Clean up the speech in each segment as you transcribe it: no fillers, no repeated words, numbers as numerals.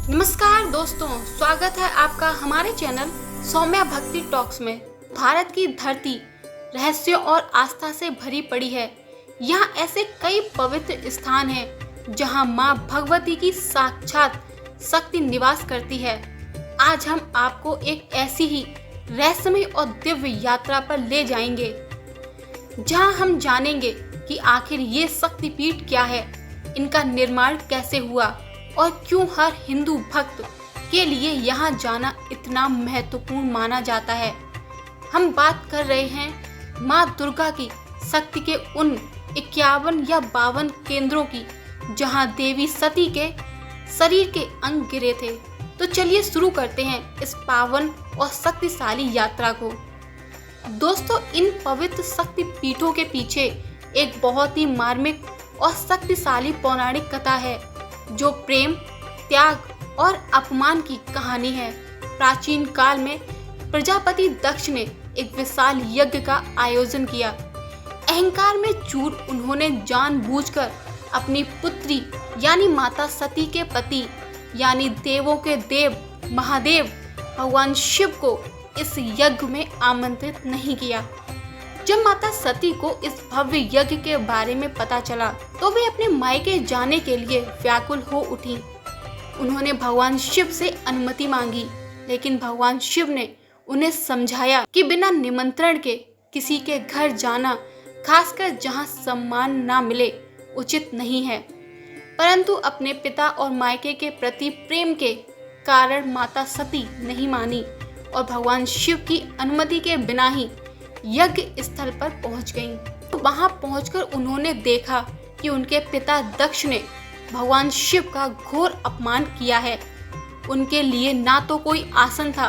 नमस्कार दोस्तों, स्वागत है आपका हमारे चैनल सौम्या भक्ति टॉक्स में। भारत की धरती रहस्यों और आस्था से भरी पड़ी है। यहाँ ऐसे कई पवित्र स्थान हैं जहाँ माँ भगवती की साक्षात शक्ति निवास करती है। आज हम आपको एक ऐसी ही रहस्यमय और दिव्य यात्रा पर ले जाएंगे जहाँ हम जानेंगे कि आखिर ये शक्तिपीठ क्या है, इनका निर्माण कैसे हुआ और क्यों हर हिंदू भक्त के लिए यहाँ जाना इतना महत्वपूर्ण माना जाता है। हम बात कर रहे हैं माँ दुर्गा की शक्ति के उन 51 या 52 केंद्रों की जहाँ देवी सती के शरीर के अंग गिरे थे। तो चलिए शुरू करते हैं इस पावन और शक्तिशाली यात्रा को। दोस्तों, इन पवित्र शक्ति पीठों के पीछे एक बहुत ही मार्मिक और शक्तिशाली पौराणिक कथा है जो प्रेम, त्याग और अपमान की कहानी है। प्राचीन काल में प्रजापति दक्ष ने एक विशाल यज्ञ का आयोजन किया। अहंकार में चूर उन्होंने जानबूझकर अपनी पुत्री यानी माता सती के पति यानी देवों के देव महादेव भगवान शिव को इस यज्ञ में आमंत्रित नहीं किया। जब माता सती को इस भव्य यज्ञ के बारे में पता चला तो वे अपने मायके जाने के लिए व्याकुल हो उठी। उन्होंने भगवान शिव से अनुमति मांगी, लेकिन भगवान शिव ने उन्हें समझाया कि बिना निमंत्रण के किसी के घर जाना, खासकर जहां सम्मान ना मिले, उचित नहीं है। परंतु अपने पिता और मायके के प्रति प्रेम के कारण माता सती नहीं मानी और भगवान शिव की अनुमति के बिना ही यज्ञ स्थल पर पहुंच गईं। वहां पहुंचकर उन्होंने देखा कि उनके पिता दक्ष ने भगवान शिव का घोर अपमान किया है। उनके लिए ना तो कोई आसन था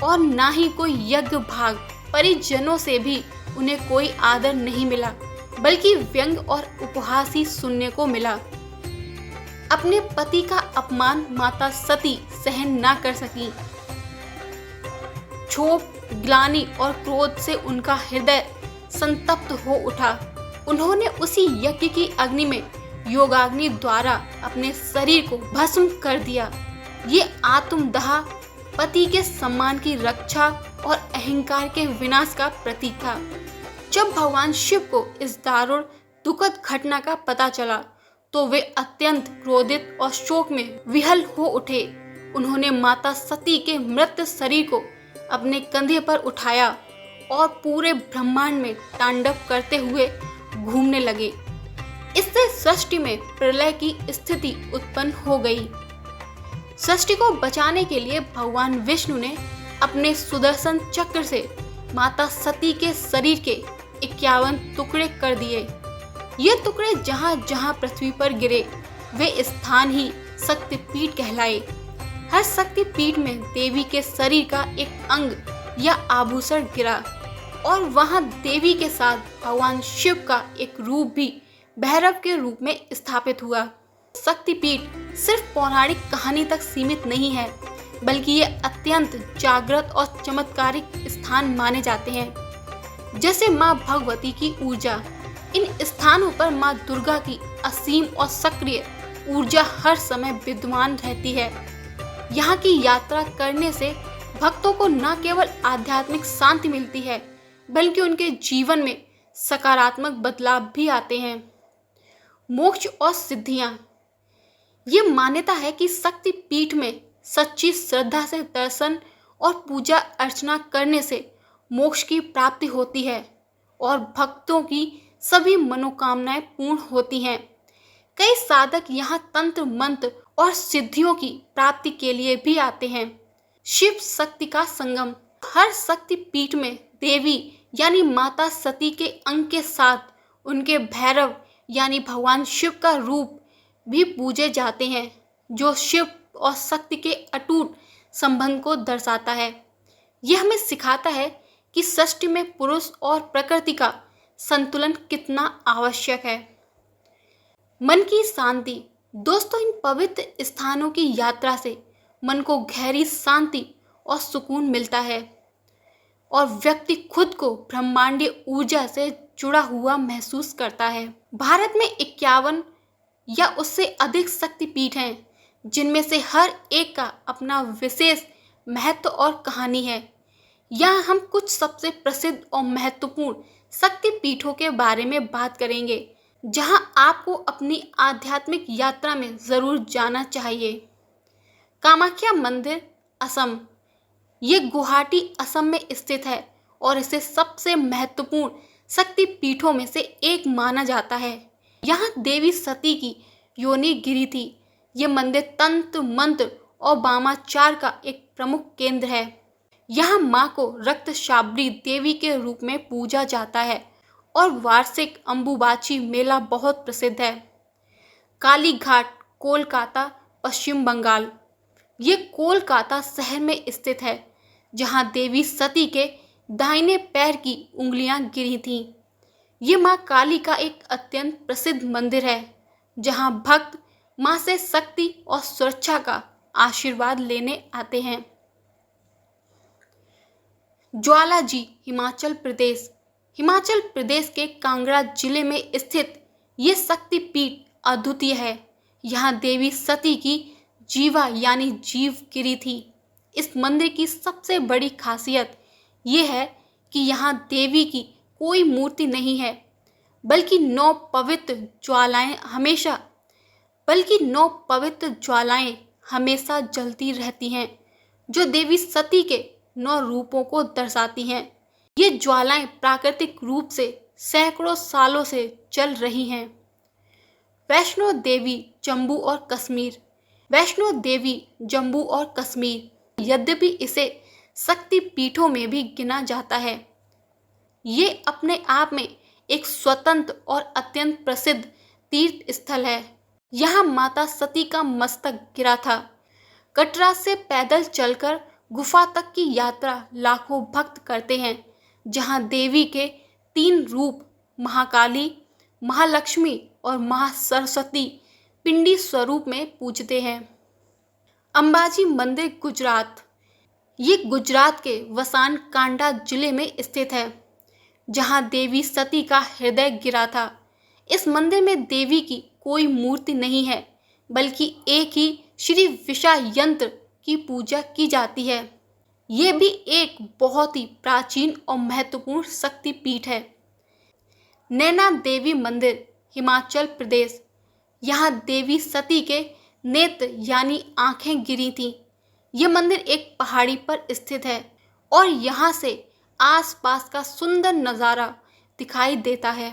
और ना ही कोई यज्ञ भाग। परिजनों से भी उन्हें कोई आदर नहीं मिला, बल्कि व्यंग और उपहास ही सुनने को मिला। अपने पति का अपमान माता सती सहन ना कर सकी। क्षोभ, ग्लानि और क्रोध से उनका हृदय संतप्त हो उठा। उन्होंने उसी यज्ञ की अग्नि में योगाग्नि द्वारा अपने शरीर को भस्म कर दिया। ये आत्मदाह पति के सम्मान की रक्षा और अहंकार के विनाश का प्रतीक था। जब भगवान शिव को इस दारुण दुखद घटना का पता चला तो वे अत्यंत क्रोधित और शोक में विह्वल हो उठे। उन्होंने माता सती के मृत शरीर को अपने कंधे पर उठाया और पूरे ब्रह्मांड में तांडव करते हुए घूमने लगे। इससे सृष्टि में प्रलय की स्थिति उत्पन्न हो गई। सृष्टि को बचाने के लिए भगवान विष्णु ने अपने सुदर्शन चक्र से माता सती के शरीर के 51 टुकड़े कर दिए। ये टुकड़े जहाँ जहाँ पृथ्वी पर गिरे वे स्थान ही शक्तिपीठ कहलाए। हर शक्तिपीठ में देवी के शरीर का एक अंग या आभूषण गिरा और वहां देवी के साथ भगवान शिव का एक रूप भी भैरव के रूप में स्थापित हुआ। शक्तिपीठ सिर्फ पौराणिक कहानी तक सीमित नहीं है, बल्कि ये अत्यंत जागृत और चमत्कारिक स्थान माने जाते हैं। जैसे माँ भगवती की ऊर्जा, इन स्थानों पर माँ दुर्गा की असीम और सक्रिय ऊर्जा हर समय विद्यमान रहती है। यहाँ की यात्रा करने से भक्तों को न केवल आध्यात्मिक शांति मिलती है, बल्कि उनके जीवन में सकारात्मक बदलाव भी आते हैं। मोक्ष और सिद्धियाँ, ये मान्यता है कि शक्ति पीठ में सच्ची श्रद्धा से दर्शन और पूजा अर्चना करने से मोक्ष की प्राप्ति होती है और भक्तों की सभी मनोकामनाएं पूर्ण होती हैं। कई साधक यहाँ तंत्र मंत्र और सिद्धियों की प्राप्ति के लिए भी आते हैं। शिव शक्ति का संगम, हर शक्ति पीठ में देवी यानी माता सती के अंग के साथ उनके भैरव यानी भगवान शिव का रूप भी पूजे जाते हैं, जो शिव और शक्ति के अटूट संबंध को दर्शाता है। यह हमें सिखाता है कि सृष्टि में पुरुष और प्रकृति का संतुलन कितना आवश्यक है। मन की शांति, दोस्तों, इन पवित्र स्थानों की यात्रा से मन को गहरी शांति और सुकून मिलता है और व्यक्ति खुद को ब्रह्मांडीय ऊर्जा से जुड़ा हुआ महसूस करता है। भारत में 51 या उससे अधिक शक्तिपीठ हैं जिनमें से हर एक का अपना विशेष महत्व और कहानी है। यहाँ हम कुछ सबसे प्रसिद्ध और महत्वपूर्ण शक्ति पीठों के बारे में बात करेंगे, जहाँ आपको अपनी आध्यात्मिक यात्रा में ज़रूर जाना चाहिए। कामाख्या मंदिर, असम। ये गुवाहाटी, असम में स्थित है और इसे सबसे महत्वपूर्ण शक्ति पीठों में से एक माना जाता है। यहाँ देवी सती की योनि गिरी थी। ये मंदिर तंत्र, मंत्र और वामाचार का एक प्रमुख केंद्र है। यहाँ माँ को रक्तशाबरी देवी के रूप में पूजा जाता है और वार्षिक अम्बुबाची मेला बहुत प्रसिद्ध है। काली घाट, कोलकाता, पश्चिम बंगाल। ये कोलकाता शहर में स्थित है, जहाँ देवी सती के दाहिने पैर की उंगलियां गिरी थीं। ये माँ काली का एक अत्यंत प्रसिद्ध मंदिर है, जहाँ भक्त माँ से शक्ति और सुरक्षा का आशीर्वाद लेने आते हैं। ज्वालाजी, हिमाचल प्रदेश। हिमाचल प्रदेश के कांगड़ा जिले में स्थित ये शक्तिपीठ अद्वितीय है। यहाँ देवी सती की जीवा यानी जीव गिरी थी। इस मंदिर की सबसे बड़ी खासियत ये है कि यहाँ देवी की कोई मूर्ति नहीं है, बल्कि 9 पवित्र ज्वालाएं हमेशा जलती रहती हैं, जो देवी सती के 9 रूपों को दर्शाती हैं। ये ज्वालाएं प्राकृतिक रूप से सैकड़ों सालों से जल रही हैं। वैष्णो देवी, जम्मू और कश्मीर। वैष्णो देवी, जम्मू और कश्मीर, यद्यपि इसे शक्ति पीठों में भी गिना जाता है, ये अपने आप में एक स्वतंत्र और अत्यंत प्रसिद्ध तीर्थ स्थल है। यहाँ माता सती का मस्तक गिरा था। कटरा से पैदल चलकर गुफा तक की यात्रा लाखों भक्त करते हैं, जहाँ देवी के 3 रूप महाकाली, महालक्ष्मी और महासरस्वती पिंडी स्वरूप में पूजते हैं। अंबाजी मंदिर, गुजरात। ये गुजरात के वसान कांडा जिले में स्थित है, जहाँ देवी सती का हृदय गिरा था। इस मंदिर में देवी की कोई मूर्ति नहीं है, बल्कि एक ही श्री विषा यंत्र की पूजा की जाती है। ये भी एक बहुत ही प्राचीन और महत्वपूर्ण शक्ति पीठ है। नैना देवी मंदिर, हिमाचल प्रदेश। यहाँ देवी सती के नेत्र यानी आंखें गिरी थीं। ये मंदिर एक पहाड़ी पर स्थित है और यहाँ से आसपास का सुंदर नज़ारा दिखाई देता है।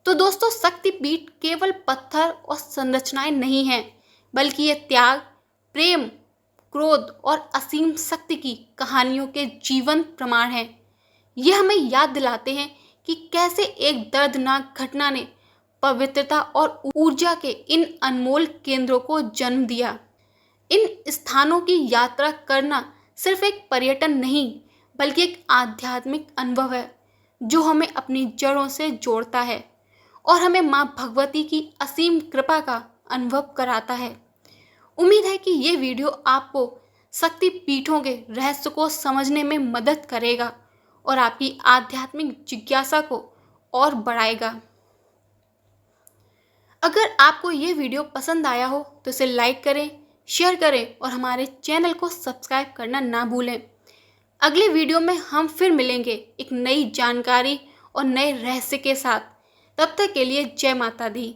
तो दोस्तों, शक्तिपीठ केवल पत्थर और संरचनाएं नहीं हैं, बल्कि ये त्याग, प्रेम, क्रोध और असीम शक्ति की कहानियों के जीवंत प्रमाण हैं। ये हमें याद दिलाते हैं कि कैसे एक दर्दनाक घटना ने पवित्रता और ऊर्जा के इन अनमोल केंद्रों को जन्म दिया। इन स्थानों की यात्रा करना सिर्फ एक पर्यटन नहीं, बल्कि एक आध्यात्मिक अनुभव है, जो हमें अपनी जड़ों से जोड़ता है और हमें माँ भगवती की असीम कृपा का अनुभव कराता है। उम्मीद है कि ये वीडियो आपको शक्ति पीठों के रहस्य को समझने में मदद करेगा और आपकी आध्यात्मिक जिज्ञासा को और बढ़ाएगा। अगर आपको ये वीडियो पसंद आया हो तो इसे लाइक करें, शेयर करें और हमारे चैनल को सब्सक्राइब करना ना भूलें। अगले वीडियो में हम फिर मिलेंगे एक नई जानकारी और नए रहस्य के साथ। तब तक के लिए जय माता दी।